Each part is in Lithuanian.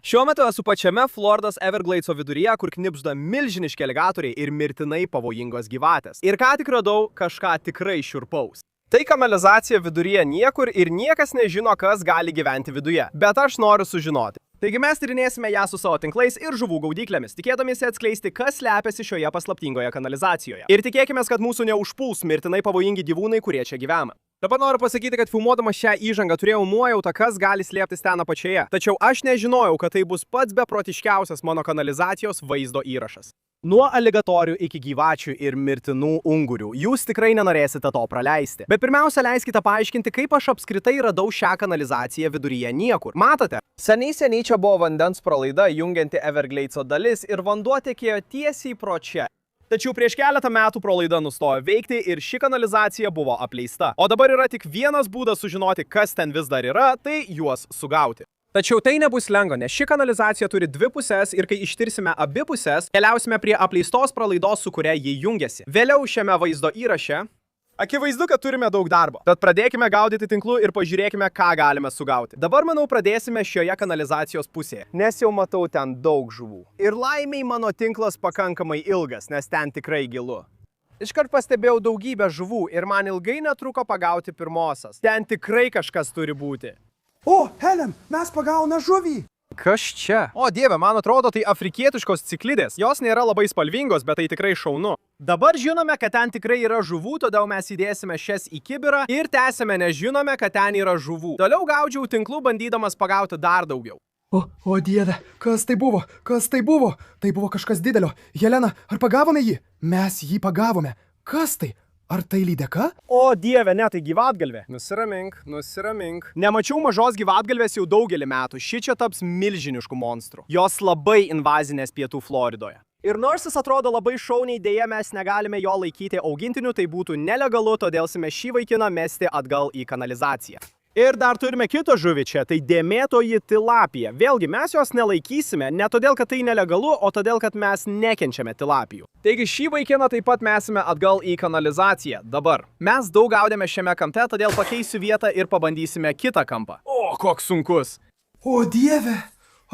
Šiuo metu esu pačiame Floridos Evergladeso viduryje, kur knibžda milžiniški aligatoriai ir mirtinai pavojingos gyvatės. Ir ką tik radau kažką tikrai šiurpaus. Tai kanalizacija viduryje niekur ir niekas nežino, kas gali gyventi viduje. Bet aš noriu sužinoti. Taigi mes tyrinėsime ją su savo tinklais ir žuvų gaudyklėmis, tikėdamiesi atskleisti, kas slepiasi šioje paslaptingoje kanalizacijoje. Ir tikėkime, kad mūsų neužpuls mirtinai pavojingi gyvūnai, kurie čia gyvena. Dabar noriu pasakyti, kad filmuodamas šią įžangą turėjau nuojautą, kas gali slėptis ten apačioje. Tačiau aš nežinojau, kad tai bus pats beprotiškiausias mano kanalizacijos vaizdo įrašas. Nuo aligatorių iki gyvačių ir mirtinų ungurių. Jūs tikrai nenorėsite to praleisti. Bet pirmiausia, leiskite paaiškinti, kaip aš apskritai radau šią kanalizaciją viduryje niekur. Matote? Seniai čia buvo vandens pralaida jungianti Evergladeso dalis ir vanduo tekėjo tiesiai pro čia. Tačiau prieš keletą metų pralaida nustojo veikti ir ši kanalizacija buvo apleista. O dabar yra tik vienas būdas sužinoti, kas ten vis dar yra, tai juos sugauti. Tačiau tai nebus lengva, nes ši kanalizacija turi dvi pusės ir kai ištirsime abi pusės, keliausime prie apleistos pralaidos, su kuria ji jungiasi. Vėliau šiame vaizdo įraše akivaizdu, kad turime daug darbo. Tad pradėkime gaudyti tinklu ir pažiūrėkime, ką galime sugauti. Dabar, manau, pradėsime šioje kanalizacijos pusėje, nes jau matau ten daug žuvų. Ir laimiai mano tinklas pakankamai ilgas, nes ten tikrai gilu. Iškart pastebėjau daugybę žuvų ir man ilgai netruko pagauti pirmosios. Ten tikrai kažkas turi būti. O, Helen, mes pagavome žuvį! Kas čia? O dieve, man atrodo, tai afrikietiškos ciklidės. Jos nėra labai spalvingos, bet tai tikrai šaunu. Dabar žinome, kad ten tikrai yra žuvų, todėl mes įdėsime šias į kibirą ir tęsime, nes žinome, kad ten yra žuvų. Toliau gaudžiau tinklu, bandydamas pagauti dar daugiau. O dieve, kas tai buvo? Kas tai buvo? Tai buvo kažkas didelio. Helena, ar pagavome jį? Mes jį pagavome. Kas tai? Ar tai lydeka? O dieve, ne, tai gyvatgalvė. Nusiramink. Nemačiau mažos gyvatgalvės jau daugelį metų. Ši čia taps milžiniškų monstrų. Jos labai invazinės pietų Floridoje. Ir nors jis atrodo labai šauniai, dėja mes negalime jo laikyti augintiniu, tai būtų nelegalu, todėl šį vaikiną mesti atgal į kanalizaciją. Ir dar turime kitą žuvį čia, tai dėmėtoji tilapija. Vėlgi, mes jos nelaikysime, ne todėl, kad tai nelegalu, o todėl, kad mes nekenčiame tilapijų. Taigi šį vaikiną taip pat mesime atgal į kanalizaciją. Dabar. Mes daug gaudėme šiame kampe, todėl pakeisiu vietą ir pabandysime kitą kampą. O, koks sunkus. O dieve,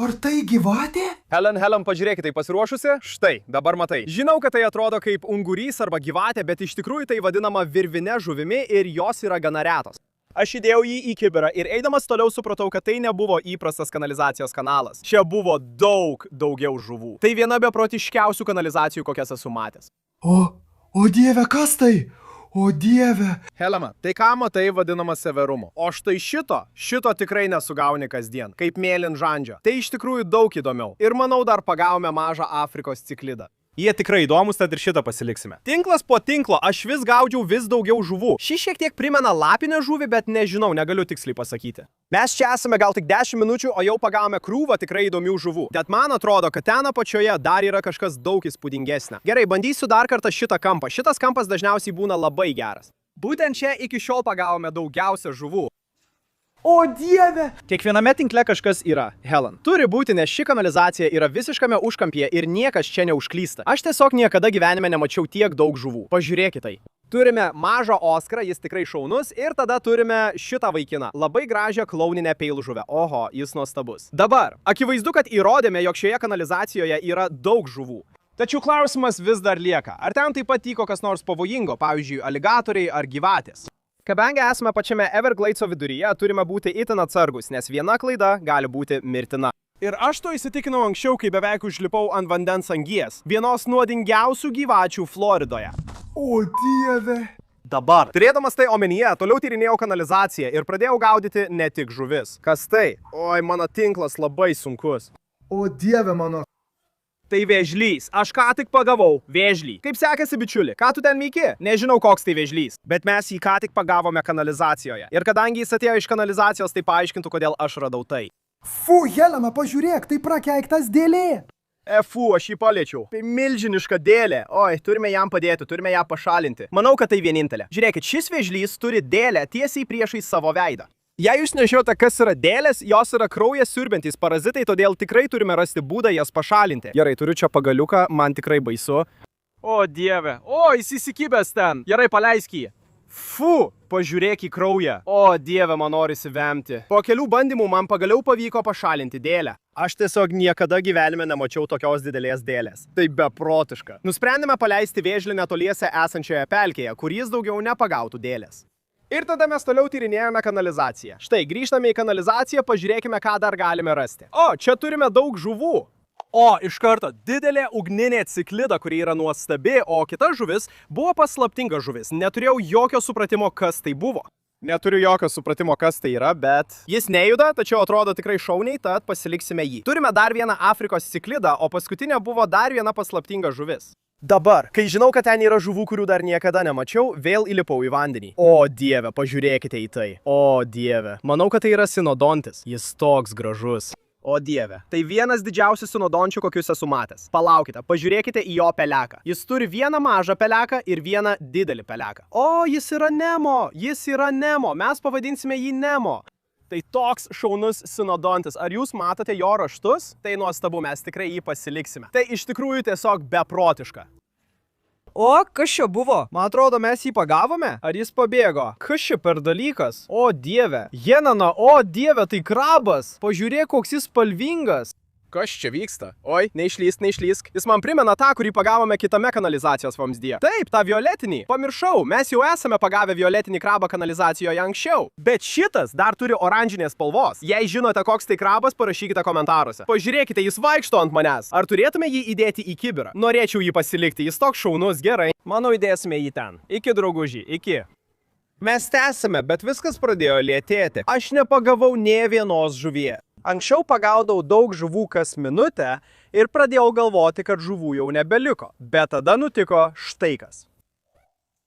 ar tai gyvatė? Helen, pažiūrėkite, tai pasiruošusi? Štai, dabar matai. Žinau, kad tai atrodo kaip ungurys arba gyvatė, bet iš tikrųjų tai vadinama virvine žuvimi ir jos yra gana retos. Aš įdėjau jį į kibirą ir eidamas toliau supratau, kad tai nebuvo įprastas kanalizacijos kanalas. Čia buvo daugiau žuvų. Tai viena beprotiškiausių kanalizacijų, kokias esu matęs. O dieve, kas tai? O dieve. Helena, tai ką matai vadinama severumu. O štai šito tikrai nesugauni kasdien, kaip mėlyn žandžio. Tai iš tikrųjų daug įdomiau. Ir manau dar pagavome mažą Afrikos ciklidą. Jie tikrai įdomus, tad ir šitą pasiliksime. Tinklas po tinklo, aš vis gaudžiau vis daugiau žuvų. Ši šiek tiek primena lapinę žuvį, bet nežinau, negaliu tiksliai pasakyti. Mes čia esame gal tik 10 minučių, o jau pagavome krūvą tikrai įdomių žuvų. Bet man atrodo, kad ten apačioje dar yra kažkas daug įspūdingesnio. Gerai, bandysiu dar kartą šitą kampą. Šitas kampas dažniausiai būna labai geras. Būtent čia iki šiol pagavome daugiausia žuvų. O dieve! Kiekviename tinkle kažkas yra, Helen. Turi būti, nes ši kanalizacija yra visiškame užkampyje ir niekas čia neužklysta. Aš tiesiog niekada gyvenime nemačiau tiek daug žuvų. Pažiūrėkite tai. Turime mažą Oskarą, jis tikrai šaunus, ir tada turime šitą vaikiną. Labai gražią klauninę peilžuvę. Oho, jis nuostabus. Dabar, akivaizdu, kad įrodėme, jog šioje kanalizacijoje yra daug žuvų. Tačiau klausimas vis dar lieka. Ar ten taip pat tyko kas nors pavojingo, pavyzdžiui, aligatoriai ar gyvatės? Kadangi esame pačiame Evergladeso viduryje, turime būti itin atsargus, nes viena klaida gali būti mirtina. Ir aš to įsitikinau anksčiau, kai beveik užlipau ant vandens angies, vienos nuodingiausių gyvačių Floridoje. O dieve! Dabar, turėdamas tai omenyje, toliau tyrinėjau kanalizaciją ir pradėjau gaudyti ne tik žuvis. Kas tai? Oi, mano tinklas labai sunkus. O dieve mano. Tai vėžlys. Aš ką tik pagavau vėžlį. Kaip sekasi, bičiuli? Ką tu ten myki? Nežinau, koks tai vėžlys. Bet mes jį ką tik pagavome kanalizacijoje. Ir kadangi jis atėjo iš kanalizacijos, tai paaiškintų, kodėl aš radau tai. Fu, Helena, pažiūrėk, tai prakeiktas dėlė. Aš jį paliečiau. Tai milžiniška dėlė. Oi, turime jam padėti, turime ją pašalinti. Manau, kad tai vienintelė. Žiūrėkit, šis vėžlys turi dėlę tiesiai priešais savo veidą. Jei jūs nežinote, kas yra dėlės, jos yra kraują siurbiantys parazitai, todėl tikrai turime rasti būdą jas pašalinti. Gerai, turiu čia pagaliuką, man tikrai baisu. O dieve, jis įsikibęs ten. Gerai, paleisk jį. Fu, pažiūrėk į kraują. O, dieve, man norisi vemti. Po kelių bandymų man pagaliau pavyko pašalinti dėlę. Aš tiesiog niekada gyvenime nemačiau tokios didelės dėlės. Tai beprotiška. Nusprendėme paleisti vėžlį netoliese esančioje pelkėje, kur jis daugiau nepagautų dėlės. Ir tada mes toliau tyrinėjome kanalizaciją. Štai, grįžtame į kanalizaciją, pažiūrėkime, ką dar galime rasti. O, čia turime daug žuvų. O, iš karto, didelė ugninė ciklida, kuri yra nuostabi, o kita žuvis buvo paslaptinga žuvis. Neturėjau jokio supratimo, kas tai buvo. Neturiu jokio supratimo, kas tai yra, bet jis nejuda, tačiau atrodo tikrai šauniai, tad pasiliksime jį. Turime dar vieną Afrikos ciklidą, o paskutinė buvo dar viena paslaptinga žuvis. Dabar, kai žinau, kad ten yra žuvų, kurių dar niekada nemačiau, vėl įlipau į vandenį. O, dieve, pažiūrėkite į tai. O, dieve. Manau, kad tai yra sinodontis. Jis toks gražus. O, dieve. Tai vienas didžiausių sinodončių, kokius esu matęs. Palaukite, pažiūrėkite į jo peleką. Jis turi vieną mažą peleką ir vieną didelį peleką. O, jis yra Nemo. Jis yra Nemo. Mes pavadinsime jį Nemo. Tai toks šaunus sinodontis. Ar jūs matote jo raštus? Tai nuostabu, mes tikrai jį pasiliksime. Tai iš tikrųjų tiesiog beprotiška. O, kas čia buvo? Man atrodo, mes jį pagavome? Ar jis pabėgo? Kas čia per dalykas? O, dieve. Jenana, o, dieve, tai krabas. Pažiūrėk, koks jis spalvingas. Kas čia vyksta? Oi, neišlysk. Jis man primena tą, kurį pagavome kitame kanalizacijos vamzdyje. Taip, tą violetinį. Pamiršau, mes jau esame pagavę violetinį krabą kanalizacijoje anksčiau. Bet šitas dar turi oranžinės spalvos. Jei žinote, koks tai krabas, parašykite komentaruose. Pažiūrėkite, jis vaikšto ant manęs. Ar turėtume jį įdėti į kibirą? Norėčiau jį pasilikti, jis toks šaunus, gerai. Manau, įdėsime jį ten. Iki, draugužiai, iki. Mes tęsime, bet viskas pradėjo lėtėti. Aš nepagavau nė vienos žuvies. Anksčiau pagaudavau daug žuvų kas minutę ir pradėjau galvoti, kad žuvų jau nebeliko. Bet tada nutiko štai kas.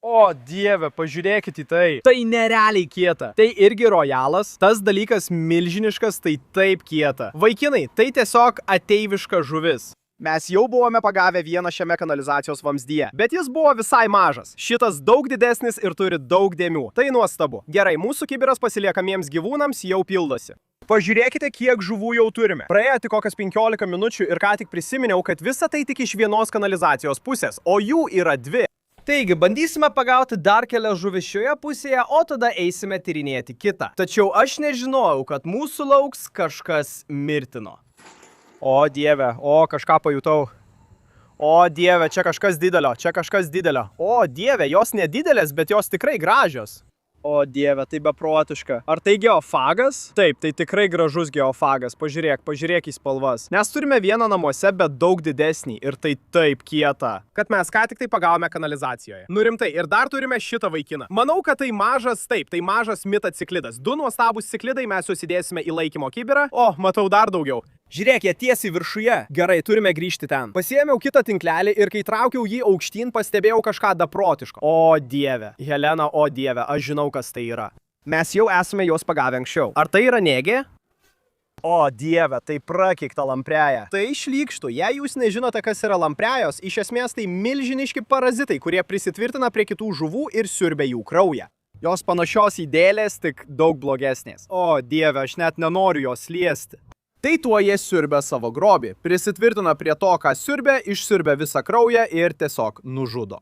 O, dieve, pažiūrėkit į tai. Tai nerealiai kieta. Tai irgi royalas, tas dalykas milžiniškas, tai taip kieta. Vaikinai, tai tiesiog ateiviška žuvis. Mes jau buvome pagavę vieną šiame kanalizacijos vamzdyje, bet jis buvo visai mažas. Šitas daug didesnis ir turi daug dėmių. Tai nuostabu. Gerai, mūsų kibiras pasiliekamiems gyvūnams jau pildosi. Pažiūrėkite, kiek žuvų jau turime. Praėjo tik kokias 15 minučių ir ką tik prisiminiau, kad visa tai tik iš vienos kanalizacijos pusės, o jų yra dvi. Taigi, bandysime pagauti dar kelias žuvis šioje pusėje, o tada eisime tyrinėti kitą. Tačiau aš nežinojau, kad mūsų lauks kažkas mirtino. O, dieve, o, kažką pajutau. O, dieve, čia kažkas didelio. O, dieve, jos nedidelės, bet jos tikrai gražios. O, dieve, tai beprotiška. Ar tai geofagas? Taip, tai tikrai gražus geofagas. Pažiūrėk į spalvas. Mes turime vieną namuose, bet daug didesnį. Ir tai taip kieta. Kad mes ką tik tai pagavome kanalizacijoje. Nu rimtai, ir dar turime šitą vaikiną. Manau, kad tai mažas, taip, tai mažas mitaciklidas. Du nuostabūs ciklidai, mes juos įdėsime į laikymo kibirą. O, matau dar daugiau. Žiūrėk, jie tiesiai viršuje. Gerai, turime grįžti ten. Pasiėmiau kitą tinklelį ir kai traukiau jį aukštyn, pastebėjau kažką beprotiško. O, dieve. Helena, o, dieve, aš žinau, kas tai yra. Mes jau esame juos pagavę anksčiau. Ar tai yra nėgė? O, dieve, tai prakeikta lampreja. Tai šlykštų. Jei jūs nežinote, kas yra lamprejos, iš esmės tai milžiniški parazitai, kurie prisitvirtina prie kitų žuvų ir siurbia jų kraują. Jos panašios į dėlės, tik daug blogesnės. O, dieve, aš net nenoriu jos liesti. Tai tuo jie siurbia savo grobį, prisitvirtina prie to, ką siurbia, išsiurbia visą kraują ir tiesiog nužudo.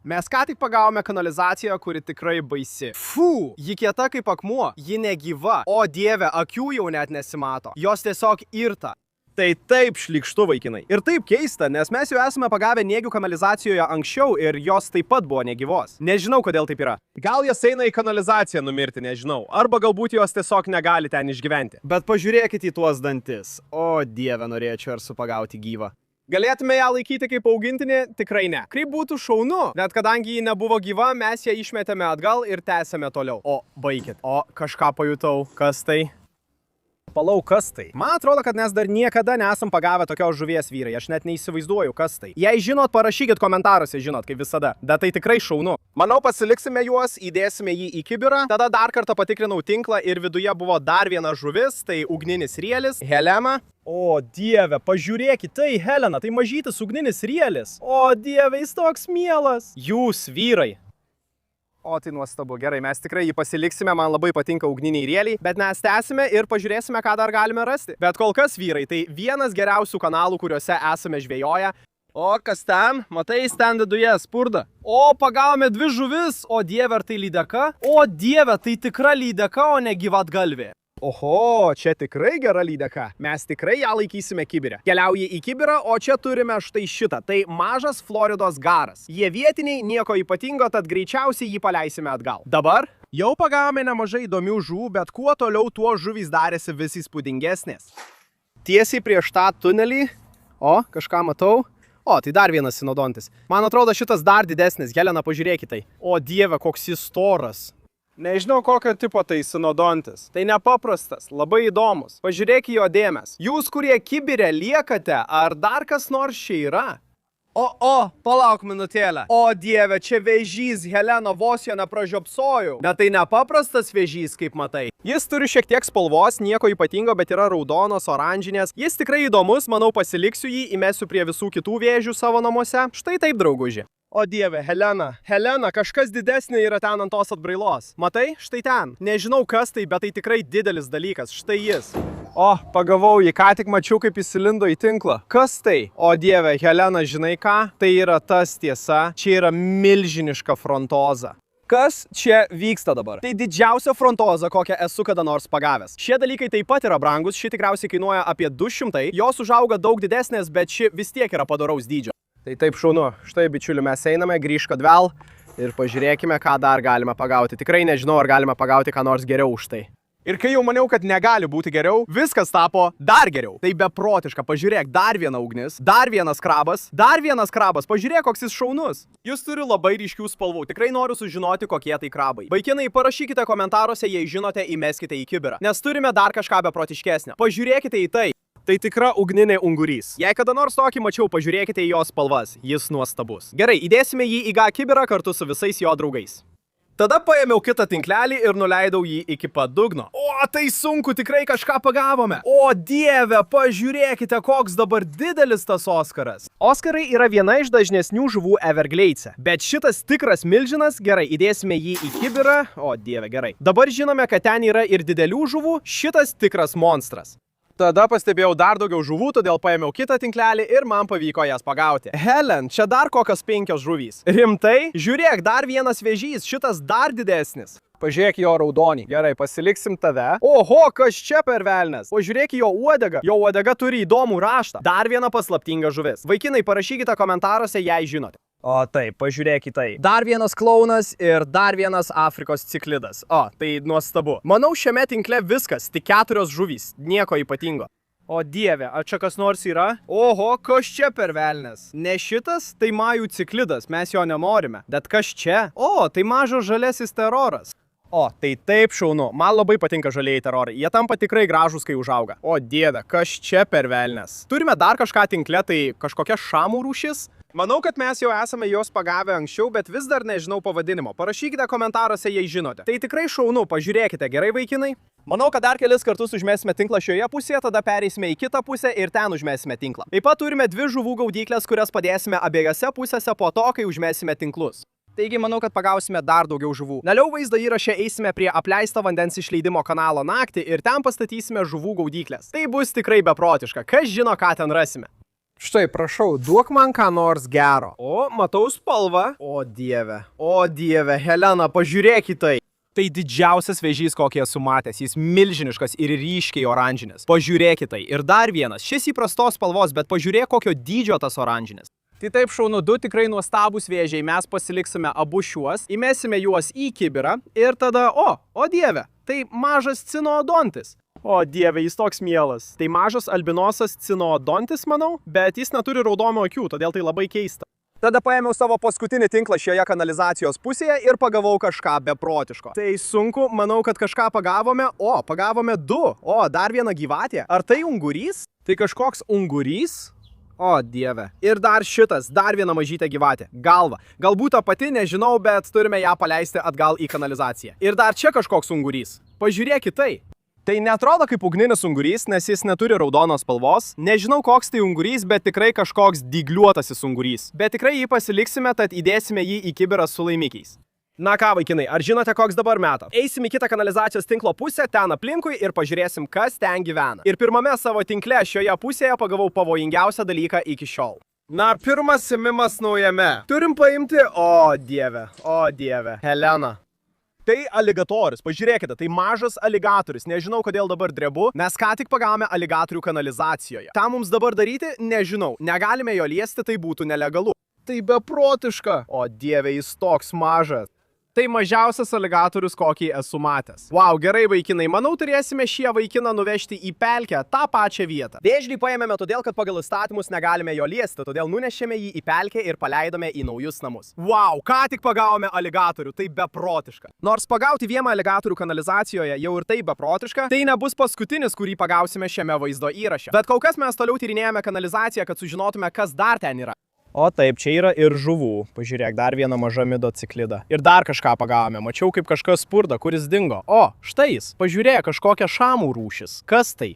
Mes ką tik pagavome kanalizaciją, kuri tikrai baisi. Fu, ji kieta kaip akmuo, ji negyva. O, dieve, akių jau net nesimato. Jos tiesiog irta. Tai taip šlykštu, vaikinai. Ir taip keista, nes mes jau esame pagavę nėgių kanalizacijoje anksčiau ir jos taip pat buvo negyvos. Nežinau, kodėl taip yra. Gal jas eina į kanalizaciją numirti, nežinau. Arba galbūt jos tiesiog negali ten išgyventi. Bet pažiūrėkite į tuos dantis. O, dieve, norėčiau ar supagauti gyvą. Galėtume ją laikyti kaip augintinį? Tikrai ne. Kaip būtų šaunu, net kadangi ji nebuvo gyva, mes ją išmetėme atgal ir tęsėme toliau. O, baikit. O, kažką pajutau. Kas tai? Palauk, kas tai? Man atrodo, kad mes dar niekada nesam pagavę tokios žuvies, vyrai. Aš net neįsivaizduoju, kas tai. Jei žinot, parašykit komentaruose, žinot, kaip visada. Bet tai tikrai šaunu. Manau, pasiliksime juos, įdėsime jį į kibirą. Tada dar kartą patikrinau tinklą ir viduje buvo dar viena žuvis, tai ugninis rielis. Helena. O, dieve, pažiūrėkit, tai Helena, tai mažytis ugninis rielis. O, dieve, jis toks mielas. Jūs, vyrai. O, tai nuostabu. Gerai, mes tikrai jį pasiliksime, man labai patinka ugniniai rieliai, bet mes tęsime ir pažiūrėsime, ką dar galime rasti. Bet kol kas, vyrai, tai vienas geriausių kanalų, kuriuose esame žvejoję. O, kas ten? Matai, jis ten viduje spurda. O, pagavome 2 žuvis. O dieve, ar tai lydeka? O dieve, tai tikra lydeka, o ne gyvatgalvė. Oho, čia tikrai gera lydeka. Mes tikrai ją laikysime kibire. Keliauji į kibirą, o čia turime štai šitą. Tai mažas Floridos garas. Jie vietiniai, nieko ypatingo, tad greičiausiai jį paleisime atgal. Dabar jau pagavome nemažai įdomių žuvų, bet kuo toliau, tuo žuvys darėsi vis įspūdingesnės. Tiesiai prieš tą tunelį. O, kažką matau. O, tai dar vienas sinodontis. Man atrodo, šitas dar didesnis. Helena, pažiūrėkite. O dieve, koks jis storas. Nežinau, kokio tipo tai sinodontis. Tai nepaprastas, labai įdomus. Pažiūrėk į jo dėmes. Jūs, kurie kibire liekate, ar dar kas nors čia yra? O, palauk minutėlę. O dieve, čia vėžys, Helena, vos jo nepražiopsojau. Bet tai nepaprastas vėžys, kaip matai. Jis turi šiek tiek spalvos, nieko ypatingo, bet yra raudonos, oranžinės. Jis tikrai įdomus, manau pasiliksiu jį, įmesiu prie visų kitų vėžių savo namuose. Štai taip, drauguži. O dieve, Helena, kažkas didesnė yra ten ant tos atbrailos. Matai, štai ten. Nežinau kas tai, bet tai tikrai didelis dalykas. Štai jis. O, pagavau jį, ką tik mačiau, kaip jis įlindo į tinklą. Kas tai? O dieve, Helena, žinai ką? Tai yra tas tiesa. Čia yra milžiniška frontoza. Kas čia vyksta dabar? Tai didžiausia frontoza, kokią esu kada nors pagavęs. Šie dalykai taip pat yra brangus, ši tikriausiai kainuoja apie 200, jos užauga daug didesnės, bet ši vis tiek yra padoraus dydžio. Tai taip šaunu. Štai, bičiuli, mes einame, grįžk atgal ir pažiūrėkime, ką dar galime pagauti. Tikrai nežinau, ar galime pagauti ką nors geriau už tai. Ir kai jau maniau, kad negali būti geriau, viskas tapo dar geriau. Tai beprotiška. Pažiūrėk, dar viena ugnis, dar vienas krabas, pažiūrėk, koks jis šaunus. Jis turi labai ryškių spalvų. Tikrai noriu sužinoti, kokie tai krabai. Vaikinai, parašykite komentaruose, jei žinote, įmeskite į kibirą. Nes turime dar kažką beprotiškesnio. Pažiūrėkite į tai. Tai tikra ugninė ungurys. Jei kada nors tokį mačiau, pažiūrėkite į jo spalvas. Jis nuostabus. Gerai, įdėsime jį į kibirą kartu su visais jo draugais. Tada paėmiau kitą tinklelį ir nuleidau jį iki pat dugno. O, tai sunku, tikrai kažką pagavome. O dieve, pažiūrėkite, koks dabar didelis tas Oskaras. Oskarai yra viena iš dažnesnių žuvų Everglades. Bet šitas tikras milžinas, gerai, įdėsime jį į kibirą. O dieve, gerai. Dabar žinome, kad ten yra ir didelių žuvų, šitas tikras monstras. Tada pastebėjau dar daugiau žuvų, todėl paėmiau kitą tinklelį ir man pavyko jas pagauti. Helen, čia dar kokios 5 žuvys. Rimtai? Žiūrėk, dar vienas vėžys, šitas dar didesnis. Pažiūrėk jo raudonį. Gerai, pasiliksim tave. Oho, kas čia per velnes? O žiūrėk jo uodegą. Jo uodega turi įdomų raštą. Dar viena paslaptinga žuvis. Vaikinai, parašykite komentaruose, jei žinote. O taip, pažiūrėk į tai. Dar vienas klounas ir dar vienas Afrikos ciklidas. O, tai nuostabu. Manau, šiame tinkle viskas, tik 4 žuvys, nieko ypatingo. O dieve, ar čia kas nors yra? Oho, kas čia per velnes? Ne šitas, tai majų ciklidas, mes jo nenorime. Bet kas čia? O, tai mažas žalesis teroras. O, tai taip šaunu, man labai patinka žalieji terorai, jie tampa tikrai gražūs, kai užauga. O dieve, kas čia per velnes? Turime dar kažką tinkle, tai kažkokia šamų rūšis? Manau, kad mes jau esame jos pagavę anksčiau, bet vis dar nežinau pavadinimo. Parašykite komentaruose, jei žinote. Tai tikrai šaunu, pažiūrėkite, gerai vaikinai? Manau, kad dar kelis kartus užmesime tinklą šioje pusėje, tada pereisime į kitą pusę ir ten užmesime tinklą. Taip pat turime 2 žuvų gaudyklės, kurias padėsime abiejose pusėse po to, kai užmesime tinklus. Taigi manau, kad pagausime dar daugiau žuvų. Vėliau vaizdo įraše eisime prie apleisto vandens išleidimo kanalo naktį ir ten pastatysime žuvų gaudyklės. Tai bus tikrai beprotiška, kas žino, ką ten rasime. Štai, prašau, duok man ką nors gero. O, matau spalvą. O dieve, Helena, pažiūrėk į tai. Tai didžiausias vėžys, kokį esu matęs, jis milžiniškas ir ryškiai oranžinis. Pažiūrėk į tai. Ir dar vienas, šis įprastos spalvos, bet pažiūrėk, kokio dydžio tas oranžinis. Tai taip šaunu, 2 tikrai nuostabūs vėžiai, mes pasiliksime abu šiuos, įmesime juos į kibirą ir tada, o dieve, tai mažas cinodontis. O dieve, jis toks mielas. Tai mažas albinosas cinodontis, manau, bet jis neturi raudonų akių, todėl tai labai keista. Tada paėmiau savo paskutinį tinklą šioje kanalizacijos pusėje ir pagavau kažką beprotiško. Tai sunku, manau, kad kažką pagavome. O, pagavome 2. O, dar viena gyvatė. Ar tai ungurys? Tai kažkoks ungurys? O dieve. Ir dar šitas, dar viena mažytė gyvatė. Galva. Galbūt ta pati, nežinau, bet turime ją paleisti atgal į kanalizaciją. Ir dar čia kažkoks ungurys. Pažiūrėk į tai. Tai netrodo kaip ugninis ungurys, nes jis neturi raudonos spalvos. Nežinau, koks tai ungurys, bet tikrai kažkoks dygliuotasis ungurys. Bet tikrai jį pasiliksime, tad įdėsime jį į kibirą su laimikiais. Na ką, vaikinai, ar žinote, koks dabar metas? Eisim į kitą kanalizacijos tinklo pusę, ten aplinkui ir pažiūrėsim, kas ten gyvena. Ir pirmame savo tinkle šioje pusėje pagavau pavojingiausią dalyką iki šiol. Na, pirmas simimas naujame. Turim paimti, o dieve, Helena. Tai aligatorius, pažiūrėkite, tai mažas aligatorius, nežinau kodėl dabar drebu, mes ką tik pagavome aligatorių kanalizacijoje. Ką mums dabar daryti, nežinau, negalime jo liesti, tai būtų nelegalu. Tai beprotiška, o dieve, jis toks mažas. Tai mažiausias aligatorius, kokį esu matęs. Wow, gerai vaikinai, manau turėsime šį vaikiną nuvežti į pelkę, tą pačią vietą. Vėžlį paėmėme todėl, kad pagal įstatymus negalime jo liesti, todėl nunešėme jį į pelkę ir paleidome į naujus namus. Wow, ką tik pagavome aligatorių, tai beprotiška. Nors pagauti vieną aligatorių kanalizacijoje jau ir tai beprotiška, tai nebus paskutinis, kurį pagausime šiame vaizdo įraše. Bet kol kas mes toliau tyrinėjame kanalizaciją, kad sužinotume, kas dar ten yra. O taip, čia yra ir žuvų. Pažiūrėk, dar vieną mažą midociklida. Ir dar kažką pagavome. Mačiau, kaip kažkas spurda, kuris dingo. O, štai jis. Pažiūrėk, kažkokia šamų rūšis. Kas tai?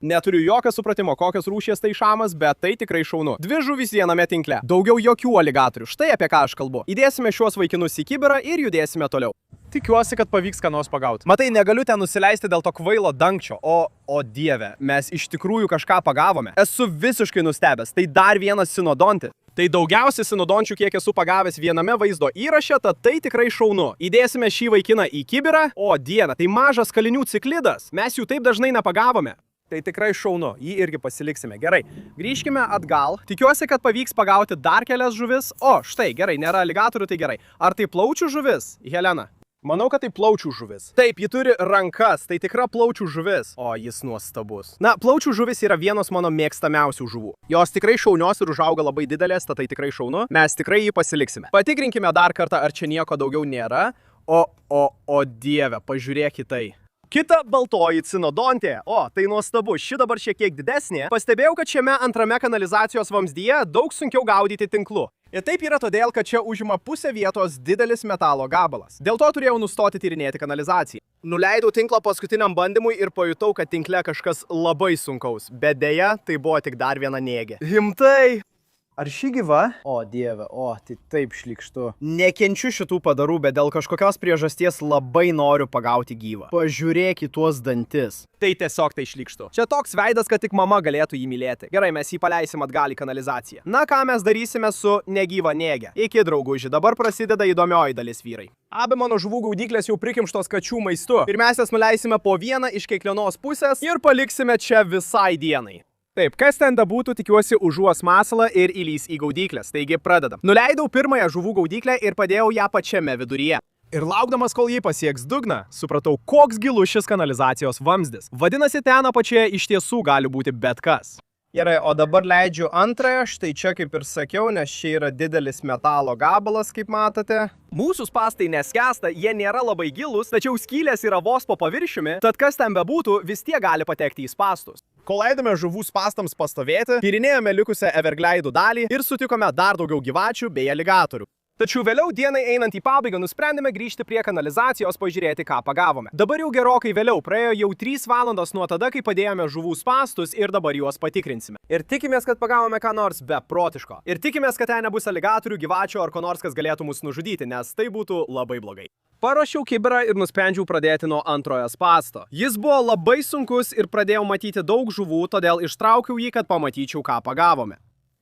Neturiu jokio supratimo, kokios rūšies tai šamas, bet tai tikrai šaunu. 2 žuvys viename tinkle. Daugiau jokių aligatorių. Štai apie ką aš kalbu. Įdėsime šiuos vaikinus į kibirą ir judėsime toliau. Tikiuosi, kad pavyks ką nors pagauti. Matai, negaliu ten nusileisti dėl to kvailo dangčio. O dieve, mes iš tikrųjų kažką pagavome. Esu visiškai nustebęs. Tai dar vienas sinodontis. Tai daugiausiai sinodončių, kiek esu pagavęs viename vaizdo įraše, tad tai tikrai šaunu. Įdėsime šį vaikiną į kibirą. O dieve, tai mažas kalinių ciklidas. Mes jų taip dažnai nepagavome. Tai tikrai šaunu, jį irgi pasiliksime. Gerai, grįžkime atgal. Tikiuosi, kad pavyks pagauti dar kelias žuvis. O, štai, gerai, nėra aligatorių, tai gerai. Ar tai plaučių žuvis, Helena? Manau, kad tai plaučių žuvis. Taip, ji turi rankas, tai tikra plaučių žuvis. O, jis nuostabus. Na, plaučių žuvis yra vienos mano mėgstamiausių žuvų. Jos tikrai šaunios ir užauga labai didelės, tad tai tikrai šaunu. Mes tikrai jį pasiliksime. Patikrinkime dar kartą, ar čia nieko daugiau nėra. O dieve, pažiūrėk į tai. Kita baltoji cinodontė. O, tai nuostabu, ši dabar šiek tiek didesnė. Pastebėjau, kad šiame antrame kanalizacijos vamzdyje daug sunkiau gaudyti tinklu. Ir taip yra todėl, kad čia užima pusę vietos didelis metalo gabalas. Dėl to turėjau nustoti tyrinėti kanalizaciją. Nuleidau tinklą paskutiniam bandymui ir pajutau, kad tinkle kažkas labai sunkaus. Bet deja, tai buvo tik dar viena nėgė. Rimtai? Ar ši gyva? O dieve, tai taip šlykštu. Nekenčiu šitų padarų, bet dėl kažkokios priežasties labai noriu pagauti gyvą. Pažiūrėk į tuos dantis. Tai tiesiog tai šlykštu. Čia toks veidas, kad tik mama galėtų jį mylėti. Gerai, mes jį paleisim atgal į kanalizaciją. Na, ką mes darysime su negyva nėge? Iki drauguži, dabar prasideda įdomioji dalis, vyrai. Abi mano žuvų gaudyklės jau prikimštos kačių maistu. Ir mes jas nuleisime po vieną iš kiekvienos pusės ir paliksime čia visai dienai. Taip, kas ten būtų, tikiuosi užuos masalą ir įlys į gaudyklės. Taigi pradedam. Nuleidau pirmąją žuvų gaudyklę ir padėjau ją pačiame viduryje. Ir laukdamas, kol jį pasieks dugną, supratau, koks gilus šis kanalizacijos vamzdis. Vadinasi, ten apačioje iš tiesų gali būti bet kas. Gerai, o dabar leidžiu antrąją, štai čia kaip ir sakiau, nes čia yra didelis metalo gabalas, kaip matote. Mūsų spąstai neskęsta, jie nėra labai gilus, tačiau skylės yra vos po paviršiumi, tad kas ten bebūtų, vis tiek gali patekti į spąstus. Kol leidome žuvų spąstams pastovėti, tyrinėjome likusią Evergleidų dalį ir sutikome dar daugiau gyvačių bei aligatorių. Tačiau vėliau dienai einant į pabaigą nusprendėme grįžti prie kanalizacijos pažiūrėti, ką pagavome. Dabar jau gerokai vėliau, praėjo jau 3 valandos nuo tada, kai padėjome žuvų spąstus ir dabar juos patikrinsime. Ir tikimės, kad pagavome ką nors beprotiško. Ir tikimės, kad ten nebus aligatorių, gyvačių ar ko nors, kas galėtų mus nužudyti, nes tai būtų labai blogai. Paruošiau kibirą ir nusprendžiau pradėti nuo antrojo spąsto. Jis buvo labai sunkus ir pradėjau matyti daug žuvų, todėl ištraukiau jį, kad pamatyčiau, ką pagavome.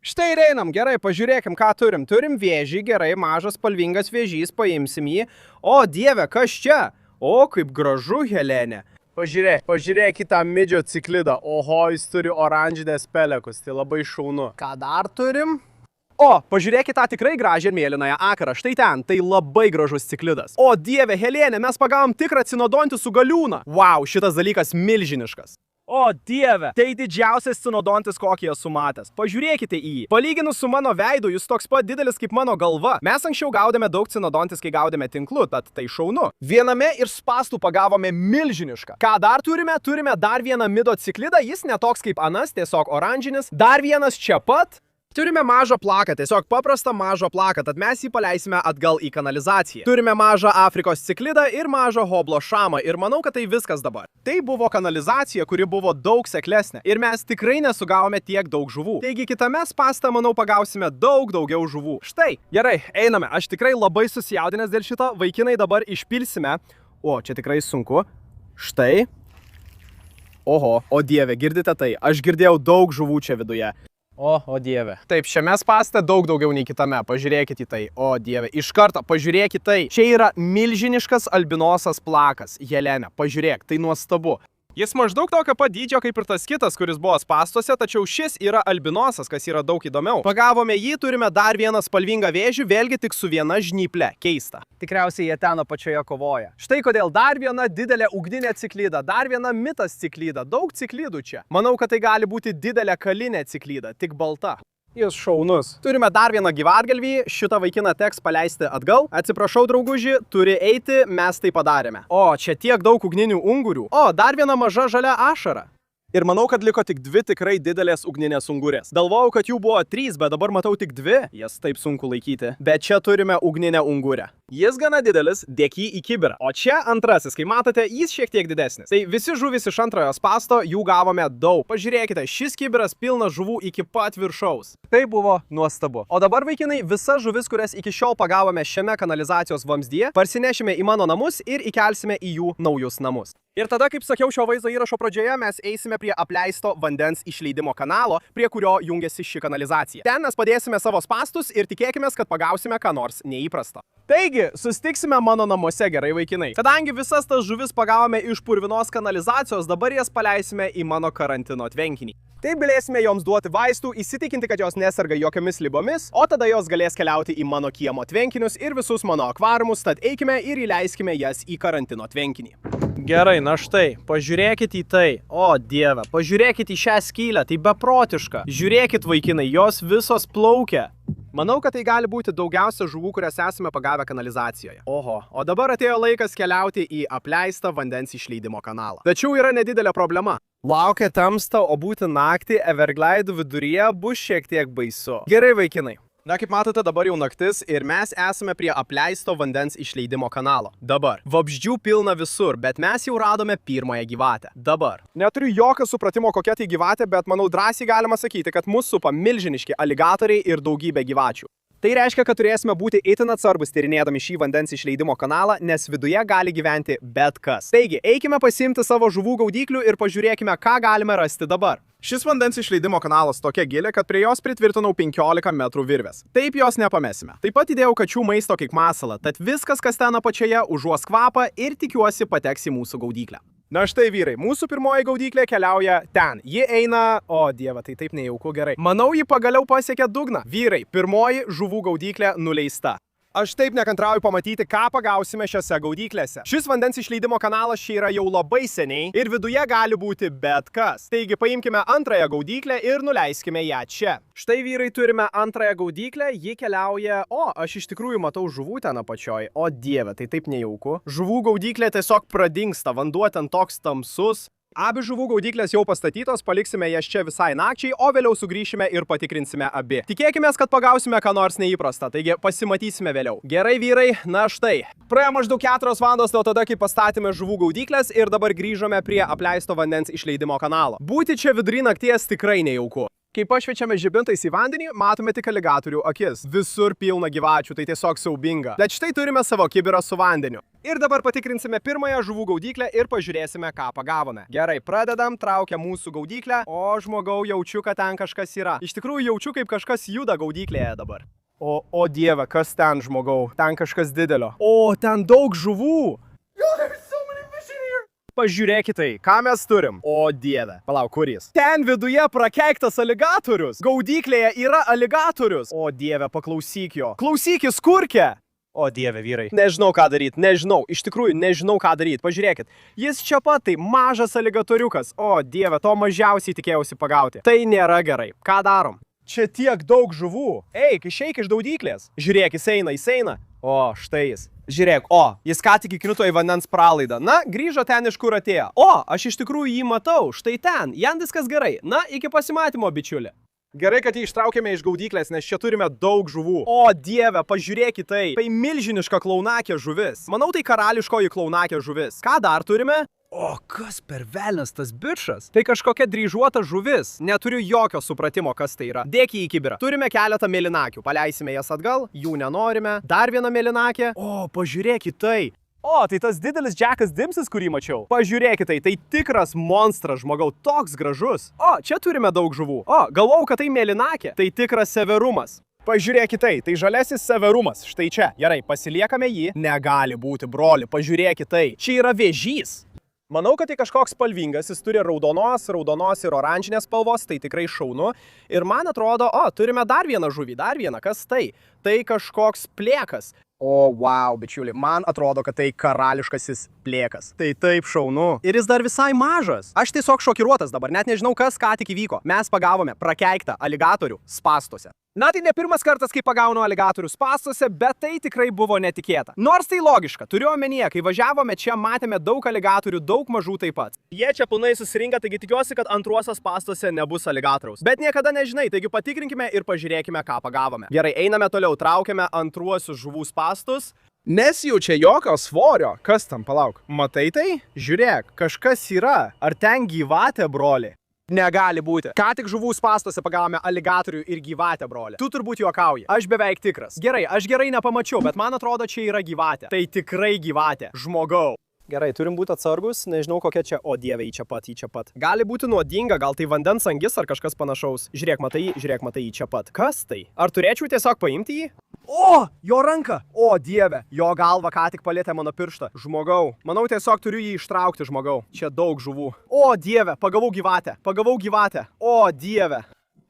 Štai ir einam, gerai, pažiūrėkim, ką turim. Turim vėžį, gerai, mažas spalvingas vėžys, paimsim jį. O, dieve, kas čia? O, kaip gražu, Helenė. Pažiūrėk į tą midžio ciklidą. Oho, jis turi oranžinės pelekus, tai labai šaunu. Ką dar turim? O, pažiūrėk į tą tikrai gražią mėlynąją akrą, štai ten, tai labai gražus ciklidas. O, dieve, Helenė, mes pagavom tikrą cinodontį su galiūną. Wow, šitas dalykas milžiniškas. O, dieve, tai didžiausias cinodontis, kokį esu matęs. Pažiūrėkite į jį. Palyginus su mano veidu, jis toks pat didelis kaip mano galva. Mes anksčiau gaudėme daug cinodontis, kai gaudėme tinklu, tad tai šaunu. Viename iš spąstų pagavome milžinišką. Ką dar turime? Turime dar vieną midociklidą, jis netoks kaip anas, tiesiog oranžinis. Dar vienas čia pat. Turime mažą plaką, tiesiog paprastą mažą plaką, tad mes jį paleisime atgal į kanalizaciją. Turime mažą Afrikos ciklidą ir mažą hoblo šamą ir manau, kad tai viskas dabar. Tai buvo kanalizacija, kuri buvo daug seklesnė ir mes tikrai nesugavome tiek daug žuvų. Taigi kitame spąste, manau, pagausime daug daugiau žuvų. Štai, gerai, einame. Aš tikrai labai susijaudinęs dėl šito. Vaikinai, dabar išpilsime. O, čia tikrai sunku. Štai. Oho, o dieve, girdite tai? Aš girdėjau daug žuvų čia viduje. O dieve. Taip, šiame spaste daug daugiau nei kitame. Pažiūrėkit į tai. O dieve. Iš karto, pažiūrėkit tai. Čia yra milžiniškas albinosas plakas. Jelena, pažiūrėk, tai nuostabu. Jis maždaug tokio pat dydžio kaip ir tas kitas, kuris buvo spastuose, tačiau šis yra albinosas, kas yra daug įdomiau. Pagavome jį, turime dar vieną spalvingą vėžių, vėlgi tik su viena žnyple. Keista. Tikriausiai jie ten apačioje kovoja. Štai kodėl dar viena didelė ugninė ciklyda, dar viena mitas ciklyda, daug ciklydų čia. Manau, kad tai gali būti didelė kalinė ciklyda, tik balta. Jis šaunus. Turime dar vieną gyvatgalvį, šitą vaikiną teks paleisti atgal. Atsiprašau, drauguži, turi eiti, mes tai padarėme. O, čia tiek daug ugninių ungurių. O, dar viena maža žalia ašara. Ir manau, kad liko tik 2 tikrai didelės ugninės ungurės. Galvojau, kad jų buvo 3, bet dabar matau tik 2. Jas taip sunku laikyti. Bet čia turime ugninę ungurę. Jis gana didelis, dėk jį į kibirą. O čia antrasis, kai matote, jis šiek tiek didesnis. Tai visi žuvys iš antrojo spasto, jų gavome daug. Pažiūrėkite, šis kibiras pilnas žuvų iki pat viršaus. Tai buvo nuostabu. O dabar, vaikinai, visas žuvis, kurias iki šiol pagavome šiame kanalizacijos vamzdyje, parsinešime į mano namus ir įkelsime į jų naujus namus. Ir tada, kaip sakiau šio vaizdo įrašo pradžioje, mes eisime prie apleisto vandens išleidimo kanalo, prie kurio jungiasi ši kanalizacija. Ten mes padėsime savo spastus ir tikėkime, kad pagausime ką nors neįprasto. Taigi, susitiksime mano namuose, gerai vaikinai. Kadangi visas tas žuvis pagavome iš purvinos kanalizacijos, dabar jas paleisime į mano karantino tvenkinį. Taip galėsime joms duoti vaistų, įsitikinti, kad jos neserga jokiomis ligomis, o tada jos galės keliauti į mano kiemo tvenkinius ir visus mano akvariumus, tad eikime ir įleiskime jas į karantino tvenkinį. Gerai, na štai, pažiūrėkit į tai. O dieve, pažiūrėkit į šią skylę, tai beprotiška. Žiūrėkit, vaikinai, jos visos plaukia. Manau, kad tai gali būti daugiausia žuvų, kurias esame pagavę kanalizacijoje. Oho, o dabar atėjo laikas keliauti į apleistą vandens išleidimo kanalą. Tačiau yra nedidelė problema. Laukia tamsta, o būti naktį Everglaidų viduryje bus šiek tiek baisu. Gerai, vaikinai. Na, kaip matote, dabar jau naktis ir mes esame prie apleisto vandens išleidimo kanalo. Dabar. Vabzdžių pilna visur, bet mes jau radome pirmąją gyvatę. Dabar. Neturiu jokio supratimo, kokia tai gyvatė, bet manau drąsiai galima sakyti, kad mus supa milžiniški aligatoriai ir daugybė gyvačių. Tai reiškia, kad turėsime būti itin atsargus tyrinėdami šį vandens išleidimo kanalą, nes viduje gali gyventi bet kas. Taigi, eikime pasiimti savo žuvų gaudyklių ir pažiūrėkime, ką galime rasti dabar. Šis vandens išleidimo kanalas tokia gilė, kad prie jos pritvirtinau 15 metrų virvės. Taip jos nepamesime. Taip pat įdėjau kačių maisto kaip masalą, tad viskas, kas ten apačioje, užuos kvapą ir tikiuosi pateks į mūsų gaudyklę. Na štai vyrai, mūsų pirmoji gaudyklė keliauja ten. Ji eina... O dieve, tai taip nejauku, gerai. Manau, ji pagaliau pasiekė dugną. Vyrai, pirmoji žuvų gaudyklė nuleista. Aš taip nekantrauju pamatyti, ką pagausime šiose gaudyklėse. Šis vandens išleidimo kanalas čia yra jau labai seniai ir viduje gali būti bet kas. Taigi paimkime antrąją gaudyklę ir nuleiskime ją čia. Štai vyrai turime antrąją gaudyklę, ji keliauja... O, aš iš tikrųjų matau žuvų ten apačioj. O dieve, tai taip nejauku. Žuvų gaudyklė tiesiog pradingsta, vanduo ten toks tamsus. Abi žuvų gaudyklės jau pastatytos, paliksime jas čia visai nakčiai, o vėliau sugrįšime ir patikrinsime abi. Tikėkime, kad pagausime ką nors neįprasta, taigi pasimatysime vėliau. Gerai, vyrai, na štai. Praėjo maždaug 4 valandos nuo tada, kai pastatėme žuvų gaudyklės ir dabar grįžome prie apleisto vandens išleidimo kanalo. Būti čia vidury nakties tikrai nejauku. Kai pašviečiame žibintais į vandenį, matome tik aligatorių akis. Visur pilna gyvačių, tai tiesiog siaubinga. Bet štai turime savo kibirą su vandeniu. Ir dabar patikrinsime pirmąją žuvų gaudyklę ir pažiūrėsime, ką pagavome. Gerai, pradedam, traukia mūsų gaudyklę. O, žmogau, jaučiu, kad ten kažkas yra. Iš tikrųjų, jaučiu, kaip kažkas juda gaudyklėje dabar. O dieve, kas ten, žmogau? Ten kažkas didelio. O, ten daug žuvų. Pažiūrėkite tai, ką mes turim. O dieve. Palauk, kur jis? Ten viduje prakeiktas aligatorius. Gaudyklėje yra aligatorius. O dieve, paklausyk jo. Klausykis, kurke. O dieve, vyrai. Nežinau, ką daryti. Nežinau. Iš tikrųjų, nežinau, ką daryti. Pažiūrėkit. Jis čia pat tai mažas aligatoriukas. O dieve, to mažiausiai tikėjausi pagauti. Tai nėra gerai. Ką darom? Čia tiek daug žuvų. Eik, išeik iš gaudyklės. Žiūrėk, jis eina. O, štai jis. Žiūrėk, jis ką tik įkrito į vandens pralaidą. Na, grįžo ten, iš kur atėjo. O, aš iš tikrųjų jį matau. Štai ten. Jam viskas gerai. Na, iki pasimatymo, bičiuli. Gerai, kad jį ištraukėme iš gaudyklės, nes čia turime daug žuvų. O, dieve, pažiūrėkit tai. Tai milžiniška klaunakė žuvis. Manau, tai karališkoji klaunakė žuvis. Ką dar turime? O, kas per velnias tas bičas? Tai kažkokia dryžuota žuvis. Neturiu jokio supratimo, kas tai yra. Dėk jį į kibirą. Turime keletą mėlynakių. Paleisime jas atgal. Jų nenorime. Dar viena mėlynakė. O, pažiūrėkit tai. O, tai tas didelis Jackas Dimsis, kurį mačiau. Pažiūrėkite, tai tikras monstras, žmogau, toks gražus. O, čia turime daug žuvų. O, galvojau, kad tai mėlynakė. Tai tikras severumas. Pažiūrėkite, tai žalesis severumas. Štai čia. Gerai, pasiliekame jį. Negali būti, broli, pažiūrėkite. Čia yra vėžys. Manau, kad tai kažkoks spalvingas, jis turi raudonos ir oranžinės spalvos, tai tikrai šaunu. Ir man atrodo, o, turime dar vieną žuvį, dar vieną, kas tai? Tai kažkoks plėkas. O, wow, bičiuli, man atrodo, kad tai karališkasis plėkas. Tai taip šaunu. Ir jis dar visai mažas. Aš tiesiog šokiruotas dabar, net nežinau, kas ką tik įvyko. Mes pagavome prakeiktą aligatorių spąstuose. Na, tai ne pirmas kartas, kai pagaunu aligatorių spąstuose, bet tai tikrai buvo netikėta. Nors tai logiška, turiu omenyje, kai važiavome čia, matėme daug aligatorių, daug mažų taip pat. Jie čia pilnai susirinka, taigi tikiuosi, kad antruosios spąstuose nebus aligatoriaus. Bet niekada nežinai, taigi patikrinkime ir pažiūrėkime, ką pagavome. Gerai, einame toliau, traukiame antruosius žuvų spąstus. Nesijaučia jokio svorio. Kas tam, palauk? Matai tai? Žiūrėk, kažkas yra. Ar ten gyvatė, broli? Negali būti. Ką tik žuvų spąstuose pagavome aligatorių ir gyvatę, broli. Tu turbūt juokauji. Aš beveik tikras. Gerai, aš gerai nepamačiau, bet man atrodo, čia yra gyvatė. Tai tikrai gyvatė. Žmogau. Gerai, turim būti atsargus, nežinau kokia čia, o dieve, į čia pat. Gali būti nuodinga, gal tai vandens angis ar kažkas panašaus. Žiūrėk, matai, į čia pat. Kas tai? Ar turėčiau tiesiog paimti jį? O, jo ranka! O, dieve, jo galva ką tik palėtė mano pirštą. Žmogau, manau tiesiog turiu jį ištraukti, žmogau. Čia daug žuvų. O, dieve, pagavau gyvatę. O, dieve.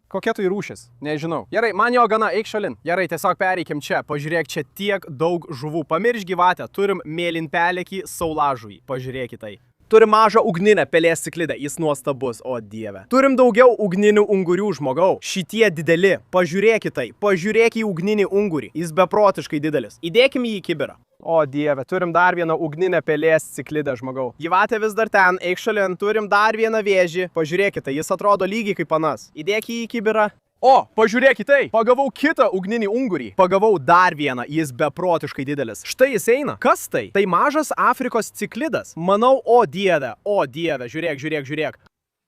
Kokia tai rūšis? Nežinau. Gerai, man jo gana, eik šalin. Gerai, tiesiog pereikim čia. Pažiūrėk, čia tiek daug žuvų. Pamirš gyvatę, turim mėlynpelėkį saulažuvį. Pažiūrėkit tai. Turim mažą ugninę pelės ciklidę, jis nuostabus, o dieve. Turim daugiau ugninių ungurių, žmogau. Šitie dideli. Pažiūrėkit tai. Pažiūrėk į ugninį ungurį. Jis beprotiškai didelis. Įdėkim jį į kibirą. O dieve, turim dar vieną ugninę pelės ciklidę, žmogau. Gyvatė vis dar ten, eik šalin, turim dar vieną vėžį. Pažiūrėkite, jis atrodo lygiai kaip anas. Įdėk jį į kibirą. O, pažiūrėkite tai. Pagavau kitą ugninį ungurį. Pagavau dar vieną, jis beprotiškai didelis. Štai jis eina. Kas tai? Tai mažas Afrikos ciklidas. Manau, o dieve, žiūrėk.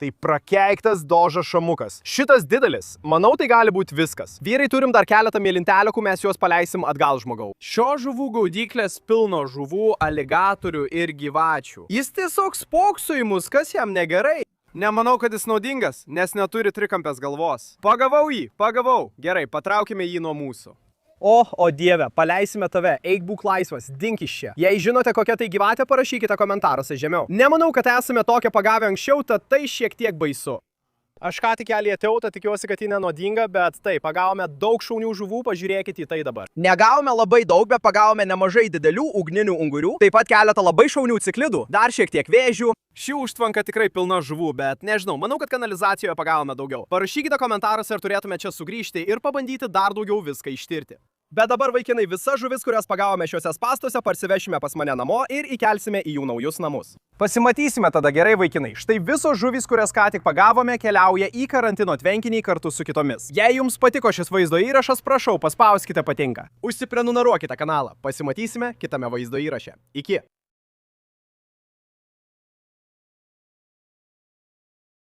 Tai prakeiktas dožas šamukas. Šitas didelis. Manau, tai gali būti viskas. Vyrai, turim dar keletą mėlinteliukų, mes juos paleisim atgal, žmogau. Šio žuvų gaudyklės pilno žuvų, aligatorių ir gyvačių. Jis tiesiog spokso į mus, kas jam negerai. Nemanau, kad jis naudingas, nes neturi trikampės galvos. Pagavau jį. Gerai, patraukime jį nuo mūsų. O dieve, paleisime tave, eik būk laisvas, dink iš čia. Jei žinote, kokia tai gyvatė, parašykite komentaruose žemiau. Nemanau, kad esame tokią pagavę anksčiau, tad tai šiek tiek baisu. Aš ką tik ją lietėjau, tad tikiuosi, kad ji nenuodinga, bet taip, pagavome daug šaunių žuvų, pažiūrėkite į tai dabar. Negavome labai daug, bet pagavome nemažai didelių ugninių ungurių, taip pat keletą labai šaunių ciklidų, dar šiek tiek vėžių. Ši užtvanka tikrai pilna žuvų, bet nežinau, manau, kad kanalizacijoje pagavome daugiau. Parašykite komentaruose, ar turėtume čia sugrįžti ir pabandyti dar daugiau viską ištirti. Bet dabar, vaikinai, visas žuvis, kurias pagavome šiuose spąstuose, parsivešime pas mane namo ir įkelsime į jų naujus namus. Pasimatysime tada, gerai, vaikinai. Štai visos žuvys, kurias ką tik pagavome, keliauja į karantino tvenkinį kartu su kitomis. Jei jums patiko šis vaizdo įrašas, prašau, paspauskite patinka. Užsiprenumeruokite kanalą. Pasimatysime kitame vaizdo įraše. Iki.